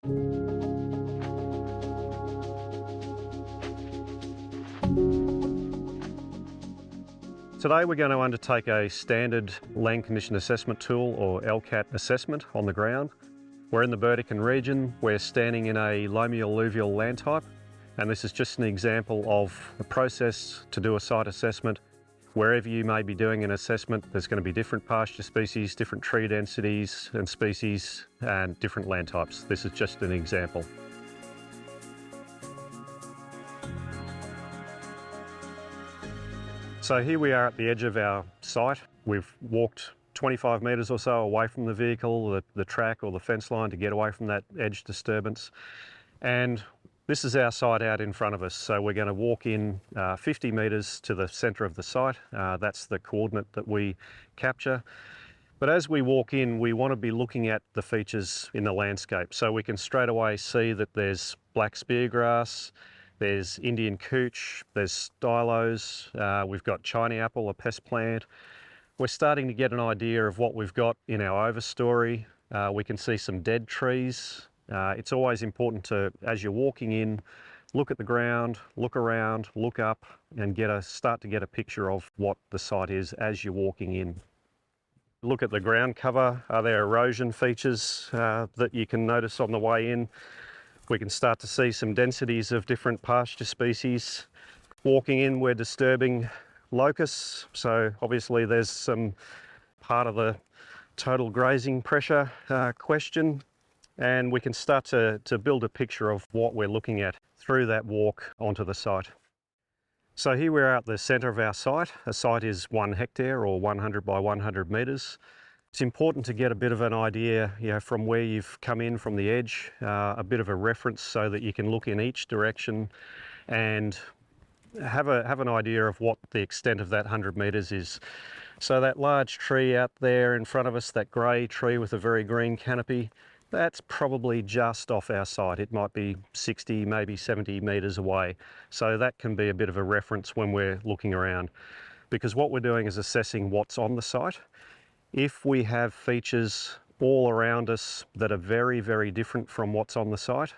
Today we're going to undertake a standard land condition assessment tool, or LCAT assessment, on the ground. We're in the Burdekin region. We're standing in a loamy alluvial land type, and this is just an example of a process to do a site assessment. Wherever you may be doing an assessment, there's going to be different pasture species, different tree densities and species, and different land types. This is just an example. So here we are at the edge of our site. We've walked 25 metres or so away from the vehicle, the track or the fence line, to get away from that edge disturbance. And this is our site out in front of us. So we're going to walk in 50 metres to the centre of the site. That's the coordinate that we capture. But as we walk in, we want to be looking at the features in the landscape. So we can straight away see that there's black speargrass, there's Indian couch, there's stylos, we've got China apple, a pest plant. We're starting to get an idea of what we've got in our overstory. We can see some dead trees. It's always important to, as you're walking in, look at the ground, look around, look up, and start to get a picture of what the site is as you're walking in. Look at the ground cover. Are there erosion features that you can notice on the way in? We can start to see some densities of different pasture species. Walking in, we're disturbing locusts, so obviously there's some part of the total grazing pressure question, and we can start to build a picture of what we're looking at through that walk onto the site. So here we're at the centre of our site. A site is 1 hectare or 100 by 100 metres. It's important to get a bit of an idea, from where you've come in from the edge, a bit of a reference so that you can look in each direction and have an idea of what the extent of that 100 metres is. So that large tree out there in front of us, that grey tree with a very green canopy, that's probably just off our site. It might be 60, maybe 70 metres away. So that can be a bit of a reference when we're looking around, because what we're doing is assessing what's on the site. If we have features all around us that are very, very different from what's on the site,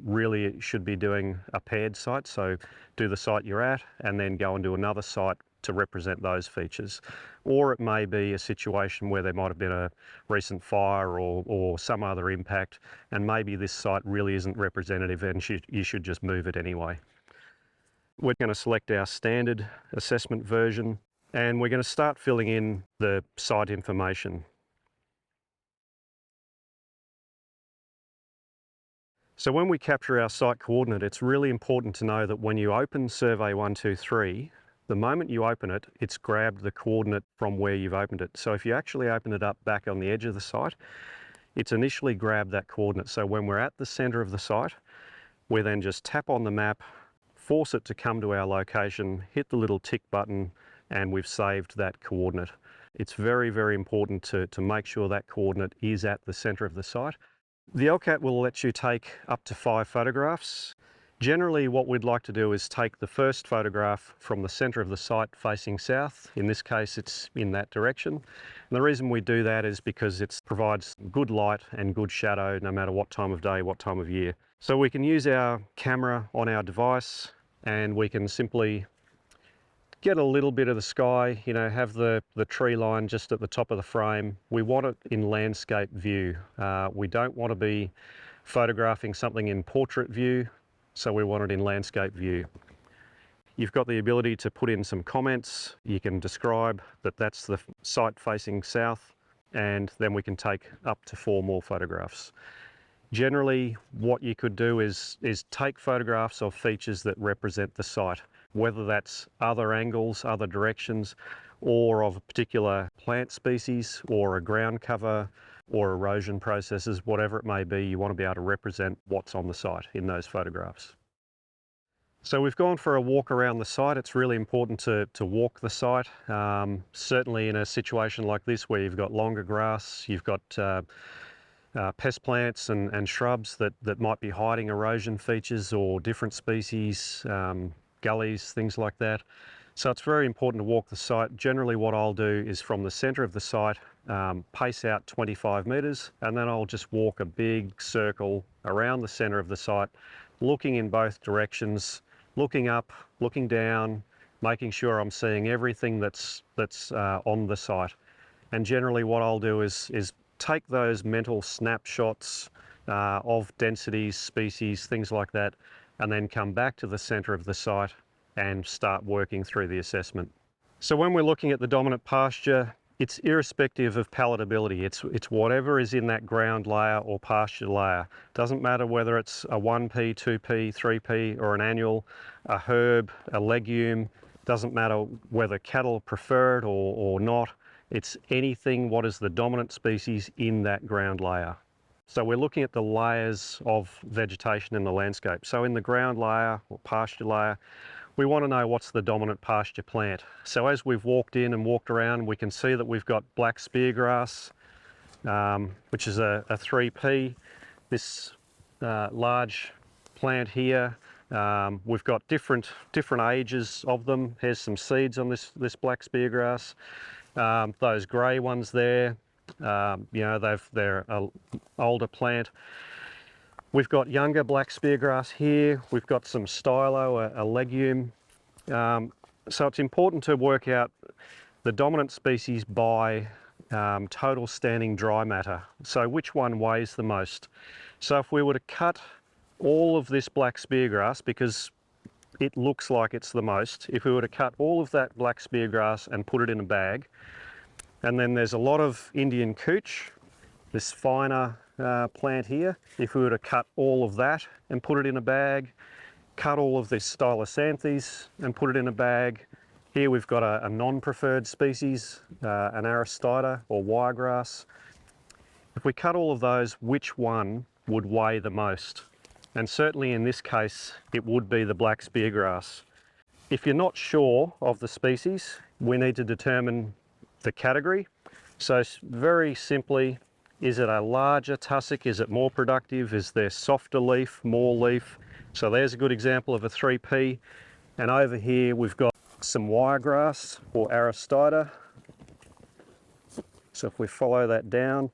really it should be doing a paired site. So do the site you're at and then go and do another site to represent those features. Or it may be a situation where there might have been a recent fire or some other impact, and maybe this site really isn't representative and you should just move it anyway. We're going to select our standard assessment version, and we're going to start filling in the site information. So when we capture our site coordinate, it's really important to know that when you open Survey 123, the moment you open it, it's grabbed the coordinate from where you've opened it. So if you actually open it up back on the edge of the site, it's initially grabbed that coordinate. So when we're at the centre of the site, we then just tap on the map, force it to come to our location, hit the little tick button, and we've saved that coordinate. It's very, very important to make sure that coordinate is at the centre of the site. The LCAT will let you take up to 5 photographs. Generally, what we'd like to do is take the first photograph from the centre of the site facing south. In this case, it's in that direction. And the reason we do that is because it provides good light and good shadow no matter what time of day, what time of year. So we can use our camera on our device, and we can simply get a little bit of the sky, have the tree line just at the top of the frame. We want it in landscape view. We don't want to be photographing something in portrait view, so we want it in landscape view. You've got the ability to put in some comments. You can describe that that's the site facing south, and then we can take up to 4 more photographs. Generally, what you could do is take photographs of features that represent the site, whether that's other angles, other directions, or of a particular plant species or a ground cover or erosion processes, whatever it may be. You want to be able to represent what's on the site in those photographs. So we've gone for a walk around the site. It's really important to walk the site. Certainly in a situation like this where you've got longer grass, you've got pest plants and shrubs that might be hiding erosion features or different species, gullies, things like that. So it's very important to walk the site. Generally what I'll do is from the centre of the site, pace out 25 metres, and then I'll just walk a big circle around the centre of the site, looking in both directions, looking up, looking down, making sure I'm seeing everything that's on the site. And generally what I'll do is take those mental snapshots of densities, species, things like that, and then come back to the centre of the site and start working through the assessment. So when we're looking at the dominant pasture, it's irrespective of palatability. It's whatever is in that ground layer or pasture layer. Doesn't matter whether it's a 1P, 2P, 3P or an annual, a herb, a legume. Doesn't matter whether cattle prefer it or not. It's anything what is the dominant species in that ground layer. So we're looking at the layers of vegetation in the landscape. So in the ground layer or pasture layer, we want to know what's the dominant pasture plant. So as we've walked in and walked around, we can see that we've got black speargrass, which is a 3P. This large plant here, we've got different ages of them. Here's some seeds on this black speargrass. Those grey ones there, you know, they're an older plant. We've got younger black speargrass here. We've got some stylo, a legume. So it's important to work out the dominant species by total standing dry matter. So which one weighs the most? So if we were to cut all of this black speargrass, because it looks like it's the most, if we were to cut all of that black speargrass and put it in a bag, and then there's a lot of Indian couch, this finer plant here, if we were to cut all of that and put it in a bag, cut all of this stylosanthes and put it in a bag. Here we've got a non-preferred species, an aristida or wiregrass. If we cut all of those, which one would weigh the most? And certainly in this case, it would be the black speargrass. If you're not sure of the species, we need to determine the category. So very simply, is it a larger tussock? Is it more productive? Is there softer leaf, more leaf? So there's a good example of a 3P. And over here we've got some wiregrass or aristida. So if we follow that down,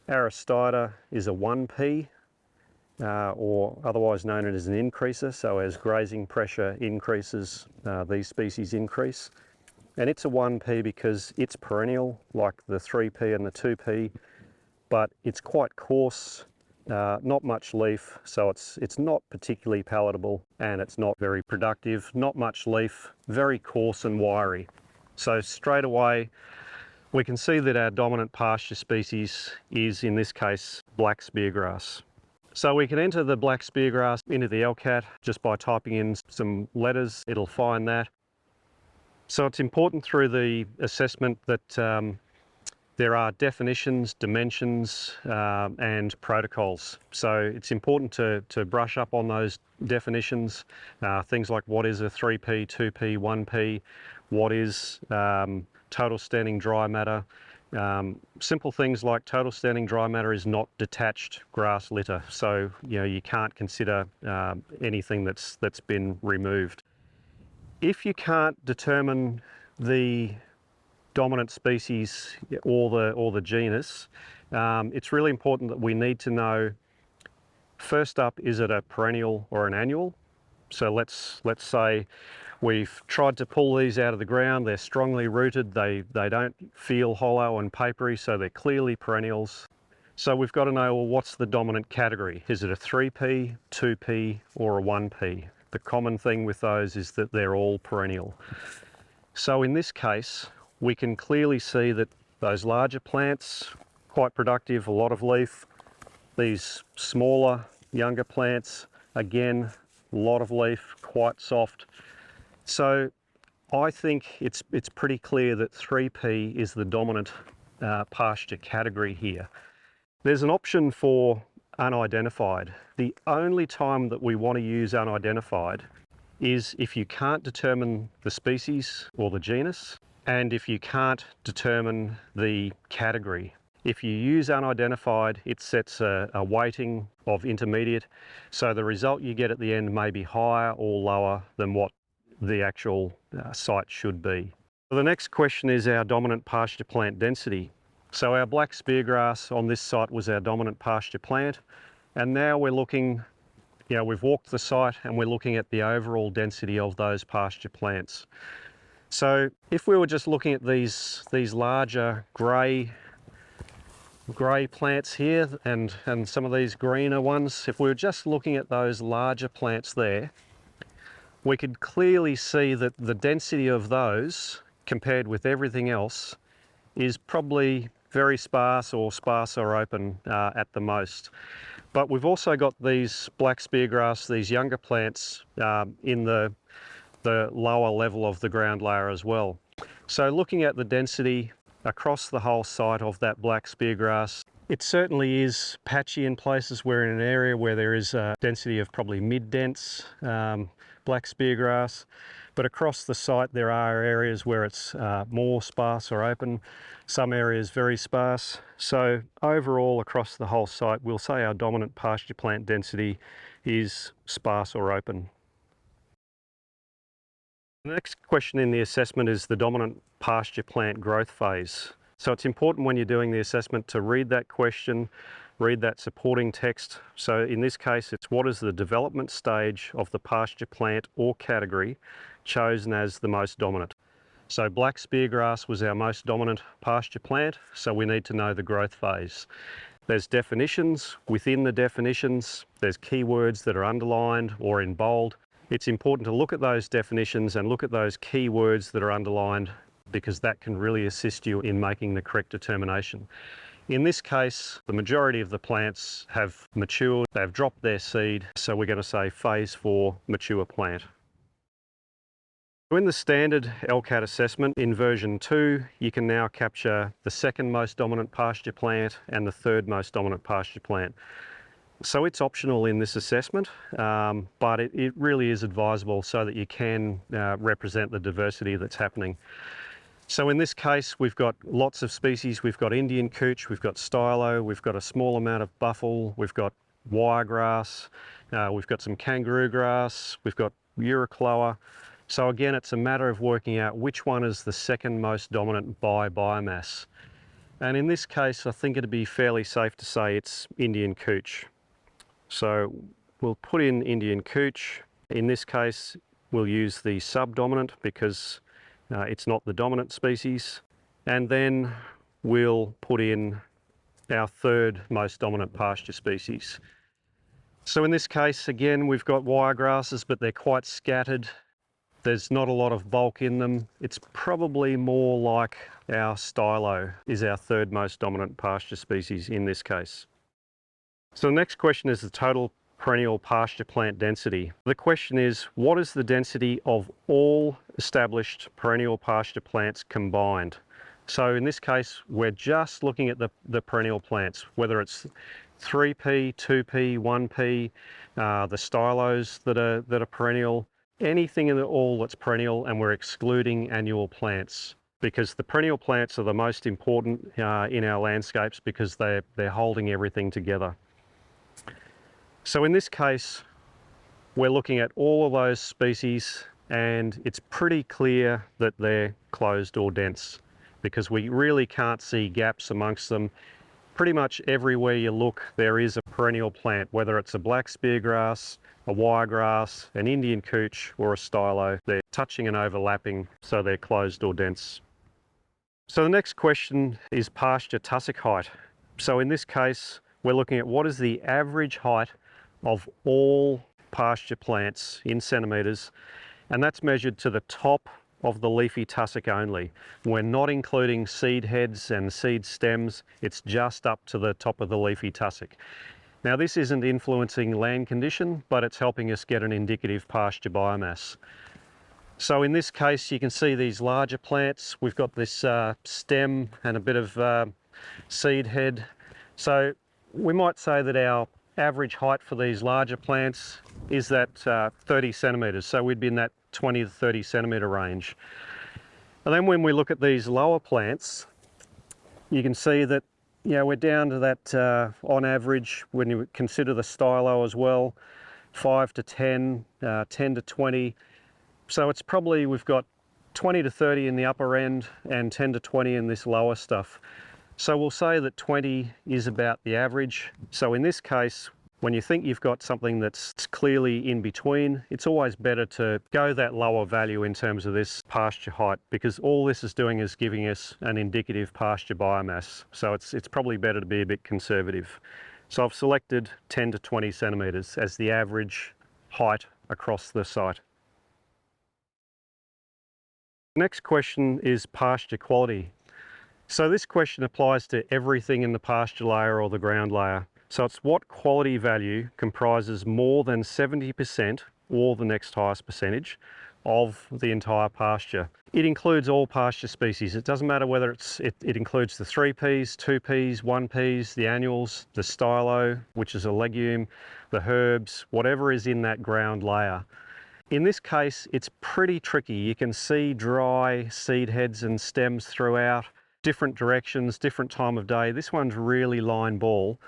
aristida is a 1P, or otherwise known as an increaser. So as grazing pressure increases, these species increase. And it's a 1P because it's perennial, like the 3P and the 2P, but it's quite coarse, not much leaf, so it's not particularly palatable, and it's not very productive, not much leaf, very coarse and wiry. So straight away, we can see that our dominant pasture species is, in this case, black speargrass. So we can enter the black speargrass into the LCAT just by typing in some letters. It'll find that. So it's important through the assessment that there are definitions, dimensions, and protocols. So it's important to brush up on those definitions, things like what is a 3P, 2P, 1P, what is total standing dry matter. Simple things like total standing dry matter is not detached grass litter, so you can't consider anything that's been removed. If you can't determine the dominant species or the genus, it's really important that we need to know, first up, is it a perennial or an annual? So let's say we've tried to pull these out of the ground, they're strongly rooted, they don't feel hollow and papery, so they're clearly perennials. So we've got to know, well, what's the dominant category? Is it a 3P, 2P or a 1P? The common thing with those is that they're all perennial. So in this case, we can clearly see that those larger plants, quite productive, a lot of leaf. These smaller, younger plants, again, a lot of leaf, quite soft. So I think it's pretty clear that 3P is the dominant pasture category here. There's an option for unidentified. The only time that we want to use unidentified is if you can't determine the species or the genus, and if you can't determine the category. If you use unidentified, it sets a weighting of intermediate, so the result you get at the end may be higher or lower than what the actual site should be. So the next question is our dominant pasture plant density. So our black speargrass on this site was our dominant pasture plant, and now we're looking, we've walked the site and we're looking at the overall density of those pasture plants. So if we were just looking at these larger grey plants here and some of these greener ones, if we were just looking at those larger plants there, we could clearly see that the density of those compared with everything else is probably very sparse or open at the most. But we've also got these black speargrass, these younger plants in the lower level of the ground layer as well. So looking at the density across the whole site of that black speargrass, it certainly is patchy in places. We're in an area where there is a density of probably mid-dense black speargrass, but across the site there are areas where it's more sparse or open, some areas very sparse. So overall across the whole site we'll say our dominant pasture plant density is sparse or open. The next question in the assessment is the dominant pasture plant growth phase. So it's important when you're doing the assessment to read that question, read that supporting text. So in this case, it's what is the development stage of the pasture plant or category chosen as the most dominant. So black speargrass was our most dominant pasture plant, so we need to know the growth phase. There's definitions. Within the definitions, there's keywords that are underlined or in bold. It's important to look at those definitions and look at those keywords that are underlined, because that can really assist you in making the correct determination. In this case, the majority of the plants have matured, they've dropped their seed, so we're going to say phase 4 mature plant. In the standard LCAT assessment in version 2, you can now capture the second most dominant pasture plant and the third most dominant pasture plant. So it's optional in this assessment, but it really is advisable so that you can represent the diversity that's happening. So in this case, we've got lots of species. We've got Indian couch, we've got stylo, we've got a small amount of buffle, we've got wiregrass, we've got some kangaroo grass, we've got Eurocloa. So again, it's a matter of working out which one is the second most dominant by biomass. And in this case, I think it'd be fairly safe to say it's Indian couch. So we'll put in Indian couch. In this case, we'll use the subdominant because it's not the dominant species. And then we'll put in our third most dominant pasture species. So in this case, again, we've got wiregrasses, but they're quite scattered. There's not a lot of bulk in them. It's probably more like our stylo is our third most dominant pasture species in this case. So the next question is the total perennial pasture plant density. The question is, what is the density of all established perennial pasture plants combined? So in this case, we're just looking at the perennial plants, whether it's 3P, 2P, 1P, the stylos that are perennial, anything in all that's perennial, and we're excluding annual plants, because the perennial plants are the most important in our landscapes because they're holding everything together. So in this case, we're looking at all of those species, and it's pretty clear that they're closed or dense because we really can't see gaps amongst them. Pretty much everywhere you look, there is a perennial plant, whether it's a black speargrass, a wiregrass, an Indian couch, or a stylo. They're touching and overlapping, so they're closed or dense. So the next question is pasture tussock height. So in this case, we're looking at what is the average height of all pasture plants in centimetres, and that's measured to the top of the leafy tussock only. We're not including seed heads and seed stems, it's just up to the top of the leafy tussock. Now this isn't influencing land condition, but it's helping us get an indicative pasture biomass. So in this case, you can see these larger plants. We've got this stem and a bit of seed head. So we might say that our average height for these larger plants is that 30 centimetres. So we'd be in that 20 to 30 centimetre range. And then when we look at these lower plants, you can see that we're down to that on average, when you consider the stylo as well, 5 to 10, 10 to 20. So it's probably, we've got 20 to 30 in the upper end and 10 to 20 in this lower stuff. So we'll say that 20 is about the average. So in this case, when you think you've got something that's clearly in between, it's always better to go that lower value in terms of this pasture height, because all this is doing is giving us an indicative pasture biomass. So it's probably better to be a bit conservative. So I've selected 10 to 20 centimetres as the average height across the site. Next question is pasture quality. So this question applies to everything in the pasture layer or the ground layer. So it's what quality value comprises more than 70% or the next highest percentage of the entire pasture. It includes all pasture species. It doesn't matter whether it includes the 3Ps, 2Ps, 1Ps, the annuals, the stylo, which is a legume, the herbs, whatever is in that ground layer. In this case, it's pretty tricky. You can see dry seed heads and stems throughout, different directions, different time of day. This one's really line ball.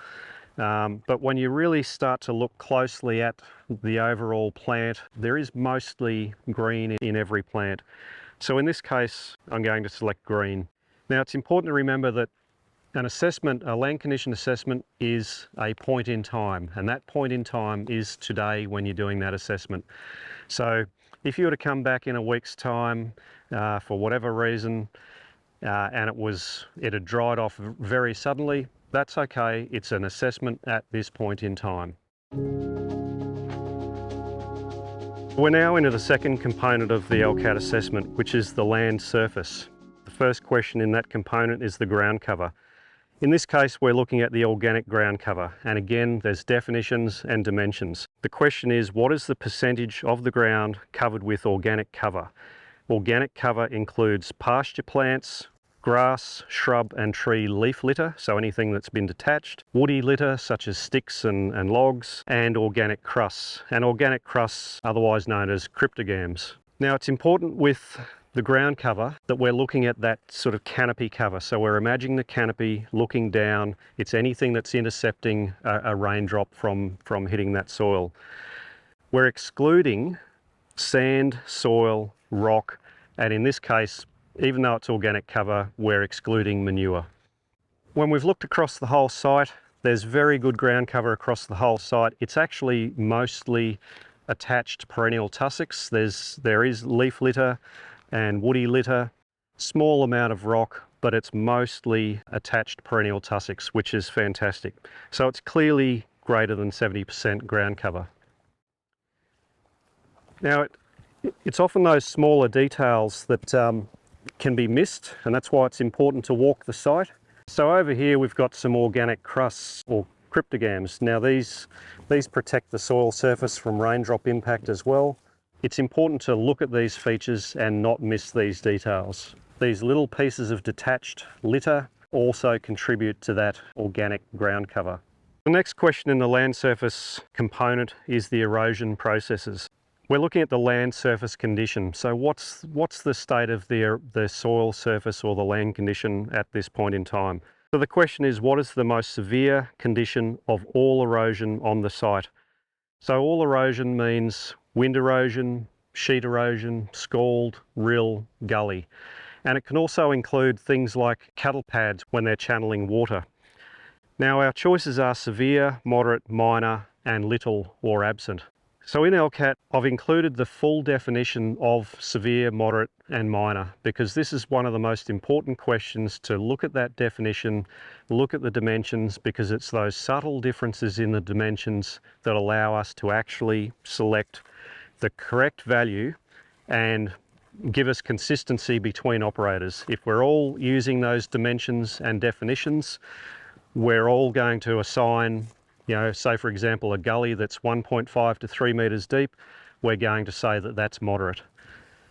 But when you really start to look closely at the overall plant, there is mostly green in every plant. So in this case, I'm going to select green. Now it's important to remember that an assessment, a land condition assessment, is a point in time, and that point in time is today when you're doing that assessment. So if you were to come back in a week's time for whatever reason, and it had dried off very suddenly, that's okay. It's an assessment at this point in time. We're now into the second component of the LCAT assessment, which is the land surface. The first question in that component is the ground cover. In this case, we're looking at the organic ground cover, and again, there's definitions and dimensions. The question is, what is the percentage of the ground covered with organic cover? Organic cover includes pasture plants, grass, shrub and tree leaf litter, so anything that's been detached, woody litter such as sticks and logs, and organic crusts, otherwise known as cryptogams. Now it's important with the ground cover that we're looking at that sort of canopy cover. So we're imagining the canopy looking down. It's anything that's intercepting a raindrop from hitting that soil. We're excluding sand, soil, rock, and in this case, even though it's organic cover, we're excluding manure. When we've looked across the whole site, there's very good ground cover across the whole site. It's actually mostly attached perennial tussocks. There is leaf litter and woody litter, small amount of rock, but it's mostly attached perennial tussocks, which is fantastic. So it's clearly greater than 70% ground cover. Now, it's often those smaller details that can be missed, and that's why it's important to walk the site. So over here we've got some organic crusts or cryptogams. Now these protect the soil surface from raindrop impact as well. It's important to look at these features and not miss these details. These little pieces of detached litter also contribute to that organic ground cover. The next question in the land surface component is the erosion processes. We're looking at the land surface condition. So what's the state of the soil surface or the land condition at this point in time? So the question is, what is the most severe condition of all erosion on the site? So all erosion means wind erosion, sheet erosion, scald, rill, gully. And it can also include things like cattle pads when they're channeling water. Now our choices are severe, moderate, minor, and little or absent. So in LCAT, I've included the full definition of severe, moderate and minor, because this is one of the most important questions to look at that definition, look at the dimensions, because it's those subtle differences in the dimensions that allow us to actually select the correct value and give us consistency between operators. If we're all using those dimensions and definitions, we're all going to assign, say for example, a gully that's 1.5 to 3 metres deep, we're going to say that that's moderate.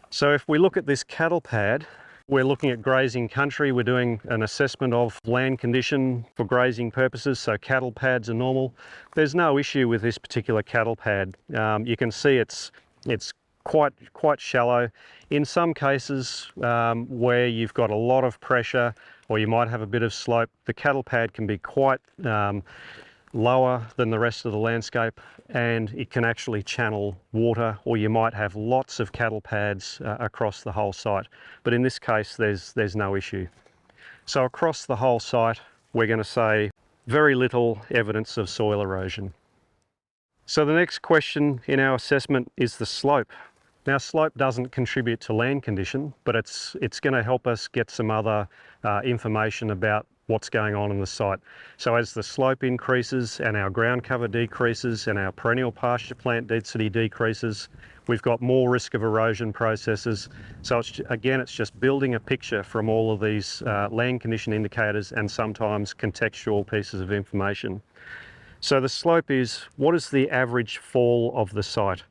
So if we look at this cattle pad, we're looking at grazing country. We're doing an assessment of land condition for grazing purposes, so cattle pads are normal. There's no issue with this particular cattle pad. You can see it's quite shallow. In some cases where you've got a lot of pressure or you might have a bit of slope, the cattle pad can be quite lower than the rest of the landscape, and it can actually channel water, or you might have lots of cattle pads across the whole site. But in this case, there's no issue. So across the whole site, we're going to say very little evidence of soil erosion. So the next question in our assessment is the slope. Now, slope doesn't contribute to land condition, but it's going to help us get some other information about what's going on in the site. So as the slope increases and our ground cover decreases and our perennial pasture plant density decreases, we've got more risk of erosion processes. So it's just building a picture from all of these land condition indicators and sometimes contextual pieces of information. So the slope is, what is the average fall of the site?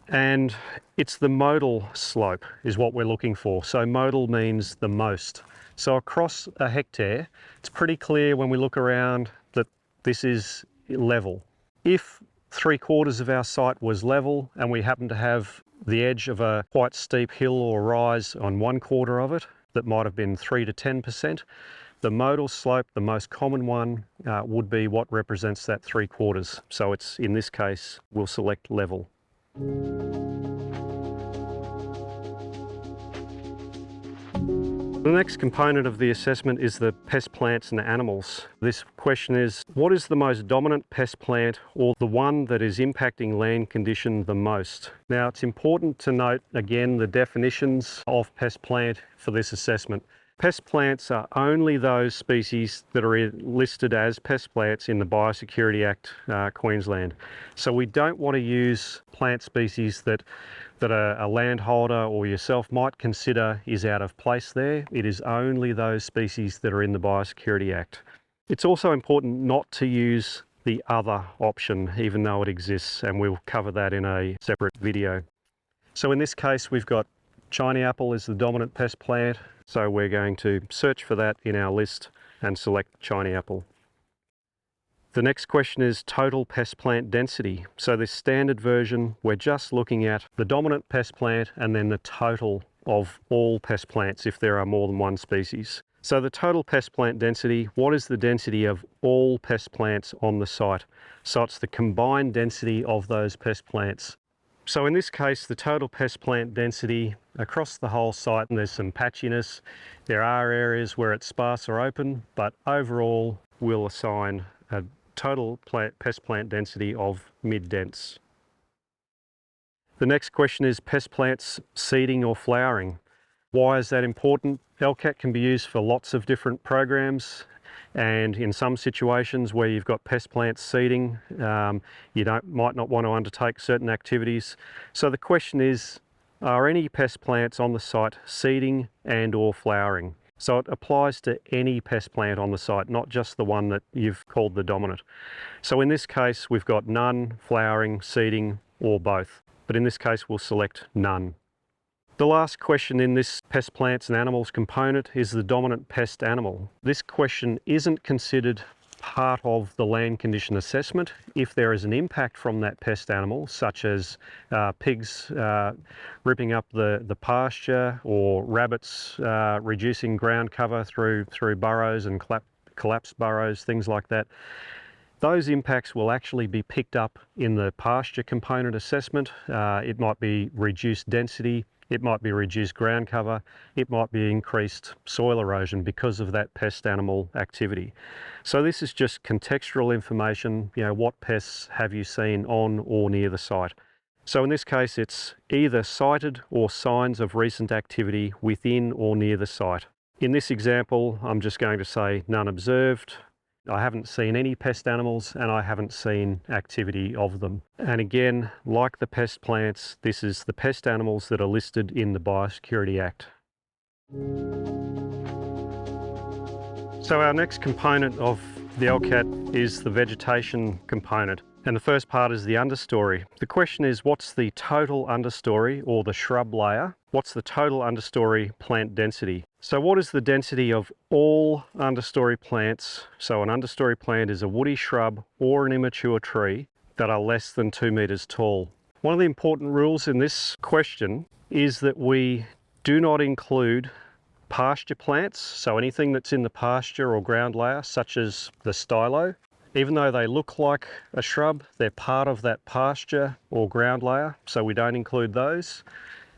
And it's the modal slope is what we're looking for. So modal means the most. So across a hectare, it's pretty clear when we look around that this is level. If 3/4 of our site was level and we happen to have the edge of a quite steep hill or rise on 1/4 of it, that might have been 3 to 10%, the modal slope, the most common one, would be what represents that 3/4. So it's, in this case, we'll select level. The next component of the assessment is the pest plants and animals. This question is, what is the most dominant pest plant, or the one that is impacting land condition the most? Now, it's important to note again the definitions of pest plant for this assessment. Pest plants are only those species that are listed as pest plants in the Biosecurity Act, Queensland. So we don't want to use plant species that a landholder or yourself might consider is out of place there. It is only those species that are in the Biosecurity Act. It's also important not to use the other option, even though it exists, and we'll cover that in a separate video. So in this case, we've got China apple is the dominant pest plant. So we're going to search for that in our list and select China apple. The next question is total pest plant density. So this standard version, we're just looking at the dominant pest plant and then the total of all pest plants if there are more than one species. So the total pest plant density, what is the density of all pest plants on the site? So it's the combined density of those pest plants. So in this case, the total pest plant density across the whole site, and there's some patchiness. There are areas where it's sparse or open, but overall we'll assign a total pest plant density of mid-dense. The next question is pest plants seeding or flowering. Why is that important? LCAT can be used for lots of different programs. And in some situations where you've got pest plants seeding, you might not want to undertake certain activities. So the question is, are any pest plants on the site seeding and or flowering? So it applies to any pest plant on the site, not just the one that you've called the dominant. So in this case, we've got none, flowering, seeding, or both. But in this case, we'll select none. The last question in this pest plants and animals component is the dominant pest animal. This question isn't considered part of the land condition assessment if there is an impact from that pest animal, such as pigs ripping up the pasture, or rabbits reducing ground cover through burrows and collapsed burrows, things like that. Those impacts will actually be picked up in the pasture component assessment. It might be reduced density, it might be reduced ground cover, it might be increased soil erosion because of that pest animal activity. So this is just contextual information, what pests have you seen on or near the site. So in this case, it's either sighted or signs of recent activity within or near the site. In this example, I'm just going to say none observed. I haven't seen any pest animals and I haven't seen activity of them. And again, like the pest plants, this is the pest animals that are listed in the Biosecurity Act. So our next component of the LCAT is the vegetation component. And the first part is the understory. The question is, what's the total understory, or the shrub layer? What's the total understory plant density? So what is the density of all understory plants? So an understory plant is a woody shrub or an immature tree that are less than 2 meters tall. One of the important rules in this question is that we do not include pasture plants, so anything that's in the pasture or ground layer, such as the stylo, Even though they look like a shrub, they're part of that pasture or ground layer, so we don't include those.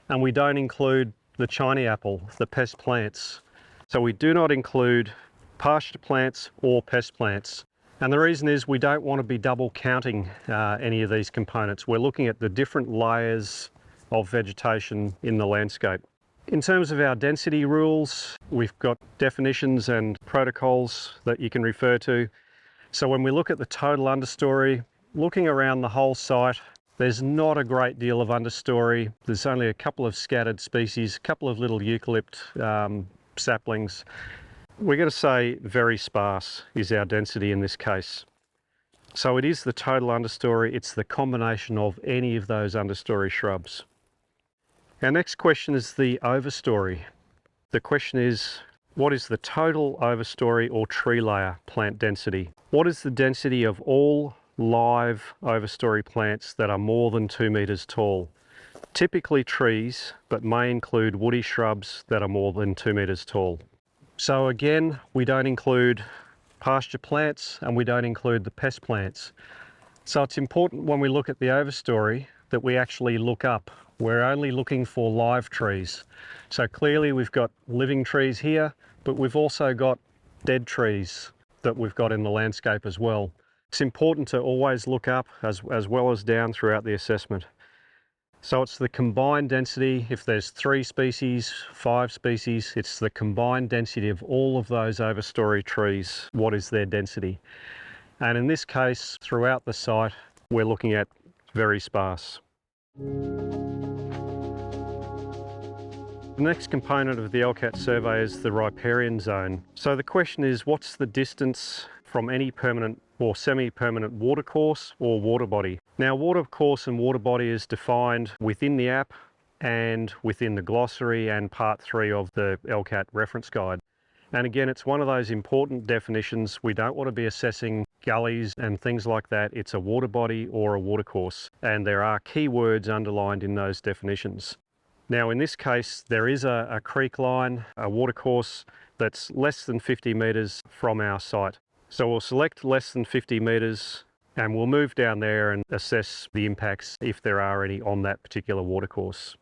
And we don't include the China apple, the pest plants. So we do not include pasture plants or pest plants. And the reason is we don't want to be double counting any of these components. We're looking at the different layers of vegetation in the landscape. In terms of our density rules, we've got definitions and protocols that you can refer to. So when we look at the total understory, looking around the whole site, there's not a great deal of understory. There's only a couple of scattered species, a couple of little eucalypt saplings. We're going to say very sparse is our density in this case. So it is the total understory, it's the combination of any of those understory shrubs. Our next question is the overstory. The question is, what is the total overstory or tree layer plant density? What is the density of all live overstory plants that are more than 2 meters tall? Typically trees, but may include woody shrubs that are more than 2 meters tall. So again, we don't include pasture plants and we don't include the pest plants. So it's important when we look at the overstory that we actually look up. We're only looking for live trees. So clearly we've got living trees here, but we've also got dead trees that we've got in the landscape as well. It's important to always look up as well as down throughout the assessment. So it's the combined density. If there's 3 species, 5 species, it's the combined density of all of those overstory trees. What is their density? And in this case, throughout the site, we're looking at very sparse. The next component of the LCAT survey is the riparian zone. So the question is, what's the distance from any permanent or semi-permanent watercourse or water body? Now, watercourse and water body is defined within the app and within the glossary and part 3 of the LCAT reference guide. And again, it's one of those important definitions. We don't want to be assessing gullies and things like that. It's a water body or a watercourse, and there are key words underlined in those definitions. Now in this case, there is a creek line, a watercourse that's less than 50 metres from our site. So we'll select less than 50 metres and we'll move down there and assess the impacts if there are any on that particular watercourse.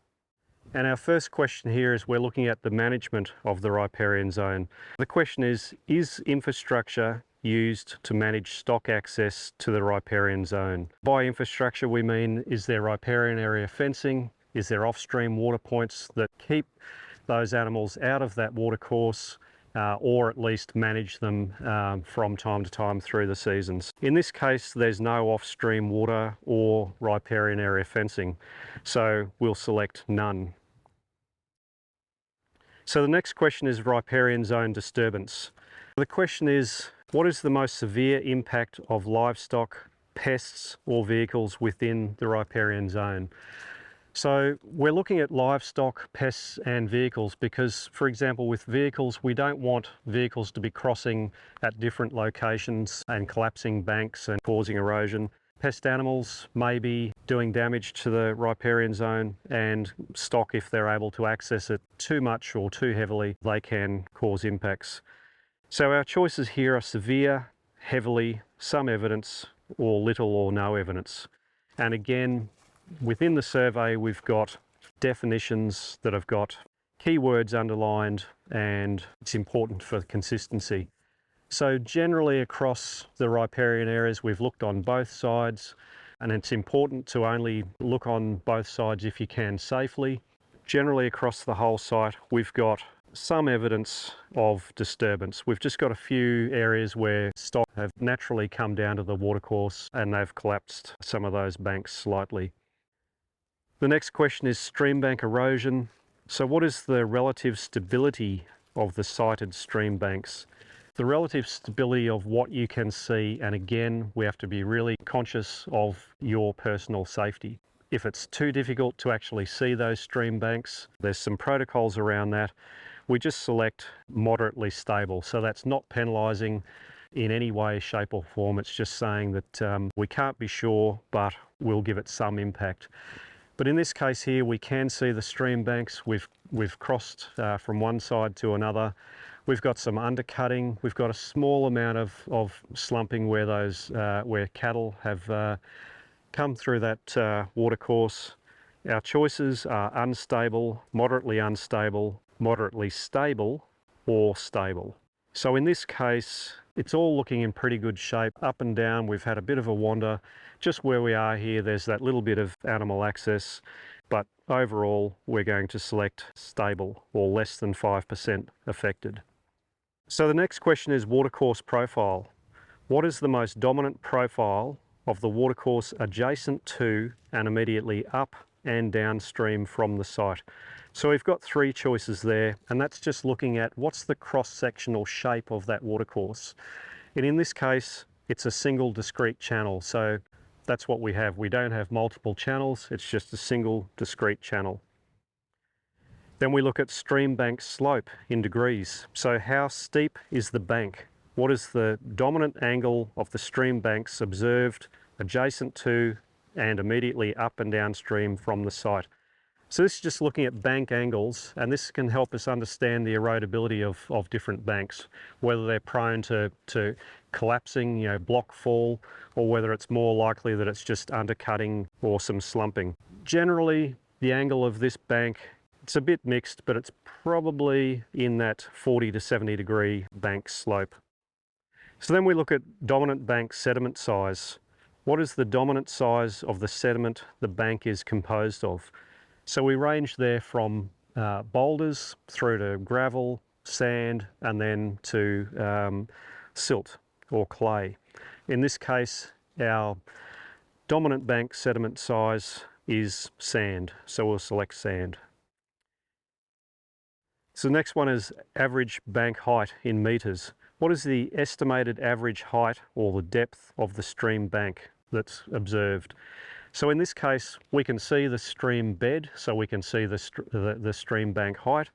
And our first question here is we're looking at the management of the riparian zone. The question is infrastructure used to manage stock access to the riparian zone? By infrastructure we mean, is there riparian area fencing? Is there off-stream water points that keep those animals out of that watercourse or at least manage them from time to time through the seasons? In this case, there's no off-stream water or riparian area fencing, so we'll select none. So the next question is riparian zone disturbance. The question is, what is the most severe impact of livestock, pests or vehicles within the riparian zone? So we're looking at livestock, pests and vehicles because, for example, with vehicles, we don't want vehicles to be crossing at different locations and collapsing banks and causing erosion. Pest animals may be doing damage to the riparian zone, and stock, if they're able to access it too much or too heavily, they can cause impacts. So our choices here are severe, heavily, some evidence, or little or no evidence. And again, within the survey, we've got definitions that have got keywords underlined, and it's important for consistency. So generally across the riparian areas, we've looked on both sides, and it's important to only look on both sides if you can safely. Generally across the whole site, we've got some evidence of disturbance. We've just got a few areas where stock have naturally come down to the watercourse and they've collapsed some of those banks slightly. The next question is stream bank erosion. So what is the relative stability of the sited stream banks? The relative stability of what you can see, and again, we have to be really conscious of your personal safety. If it's too difficult to actually see those stream banks, there's some protocols around that. We just select moderately stable. So that's not penalising in any way, shape or form. It's just saying that we can't be sure, but we'll give it some impact. But in this case here, we can see the stream banks. We've crossed from one side to another. We've got some undercutting. We've got a small amount of slumping where those where cattle have come through that watercourse. Our choices are unstable, moderately stable, or stable. So in this case, it's all looking in pretty good shape. Up and down, we've had a bit of a wander. Just where we are here, there's that little bit of animal access, but overall, we're going to select stable or less than 5% affected. So the next question is watercourse profile. What is the most dominant profile of the watercourse adjacent to and immediately up and downstream from the site? So we've got three choices there, and that's just looking at what's the cross-sectional shape of that watercourse. And in this case, it's a single discrete channel. So that's what we have. We don't have multiple channels, it's just a single discrete channel. Then we look at stream bank slope in degrees. So how steep is the bank? What is the dominant angle of the stream banks observed adjacent to and immediately up and downstream from the site? So this is just looking at bank angles, and this can help us understand the erodibility of different banks, whether they're prone to collapsing, block fall, or whether it's more likely that it's just undercutting or some slumping. Generally, the angle of this bank, it's a bit mixed, but it's probably in that 40 to 70 degree bank slope. So then we look at dominant bank sediment size. What is the dominant size of the sediment the bank is composed of? So we range there from boulders through to gravel, sand, and then to silt or clay. In this case, our dominant bank sediment size is sand, so we'll select sand. So the next one is average bank height in metres. What is the estimated average height or the depth of the stream bank that's observed? So in this case, we can see the stream bed, so we can see the stream bank height.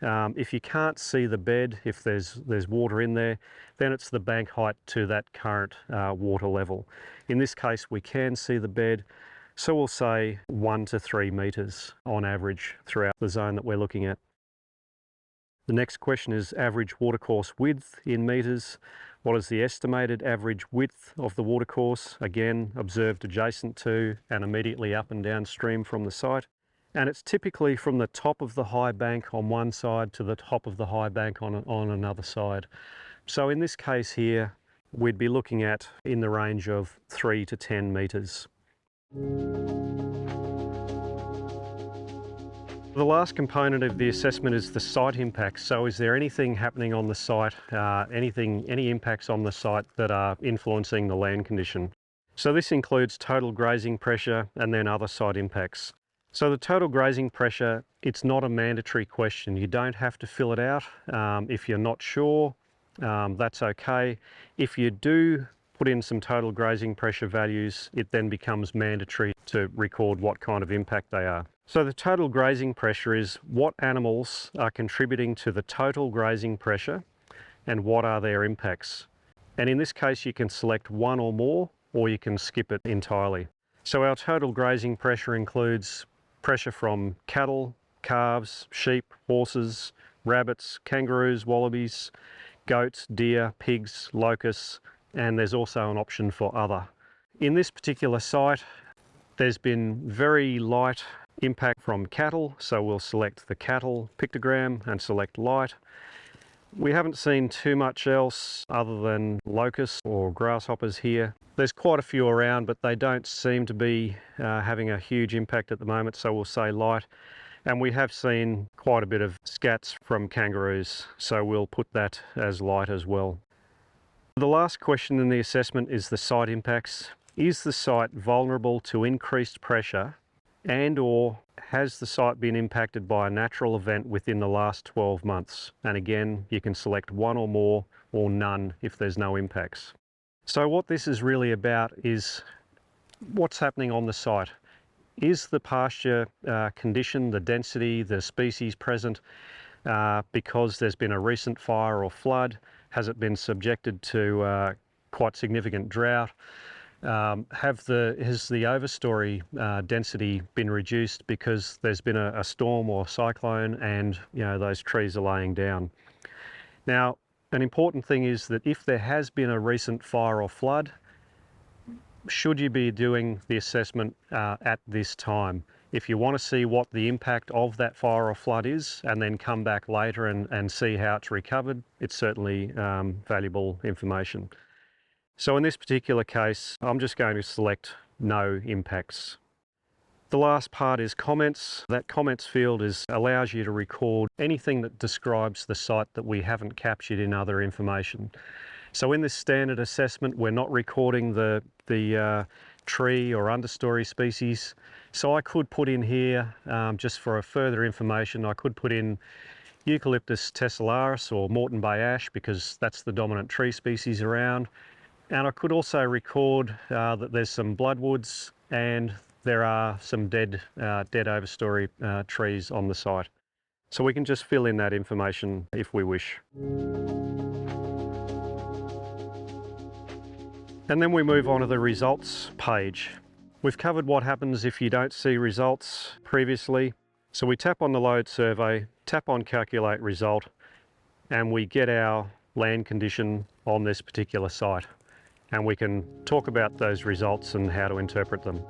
If you can't see the bed, if there's water in there, then it's the bank height to that current water level. In this case, we can see the bed, so we'll say 1 to 3 metres on average throughout the zone that we're looking at. The next question is average watercourse width in metres. What is the estimated average width of the watercourse? Again, observed adjacent to and immediately up and downstream from the site. And it's typically from the top of the high bank on one side to the top of the high bank on another side. So in this case here, we'd be looking at in the range of 3 to 10 metres. The last component of the assessment is the site impacts. So is there anything happening on the site, any impacts on the site that are influencing the land condition? So this includes total grazing pressure and then other site impacts. So the total grazing pressure, it's not a mandatory question. You don't have to fill it out. If you're not sure, that's okay. If you do put in some total grazing pressure values, it then becomes mandatory to record what kind of impact they are. So the total grazing pressure is what animals are contributing to the total grazing pressure and what are their impacts. And in this case, you can select one or more, or you can skip it entirely. So our total grazing pressure includes pressure from cattle, calves, sheep, horses, rabbits, kangaroos, wallabies, goats, deer, pigs, locusts, and there's also an option for other. In this particular site, there's been very light impact from cattle, so we'll select the cattle pictogram and select light. We haven't seen too much else other than locusts or grasshoppers here. There's quite a few around, but they don't seem to be having a huge impact at the moment, so we'll say light. And we have seen quite a bit of scats from kangaroos, so we'll put that as light as well. The last question in the assessment is the site impacts. Is the site vulnerable to increased pressure, and or has the site been impacted by a natural event within the last 12 months? And again, you can select one or more or none if there's no impacts. So what this is really about is what's happening on the site. Is the pasture condition, the density, the species present because there's been a recent fire or flood? Has it been subjected to quite significant drought? Has the overstory density been reduced because there's been a storm or cyclone and those trees are laying down? Now, an important thing is that if there has been a recent fire or flood, should you be doing the assessment at this time? If you want to see what the impact of that fire or flood is and then come back later and see how it's recovered, it's certainly valuable information. So in this particular case, I'm just going to select no impacts. The last part is comments. That comments field allows you to record anything that describes the site that we haven't captured in other information. So in this standard assessment, we're not recording the tree or understory species. So I could put in here, just for a further information, I could put in Eucalyptus tessellaris or Moreton Bay ash, because that's the dominant tree species around. And I could also record that there's some bloodwoods and there are some dead overstory trees on the site. So we can just fill in that information if we wish. And then we move on to the results page. We've covered what happens if you don't see results previously. So we tap on the load survey, tap on calculate result, and we get our land condition on this particular site. And we can talk about those results and how to interpret them.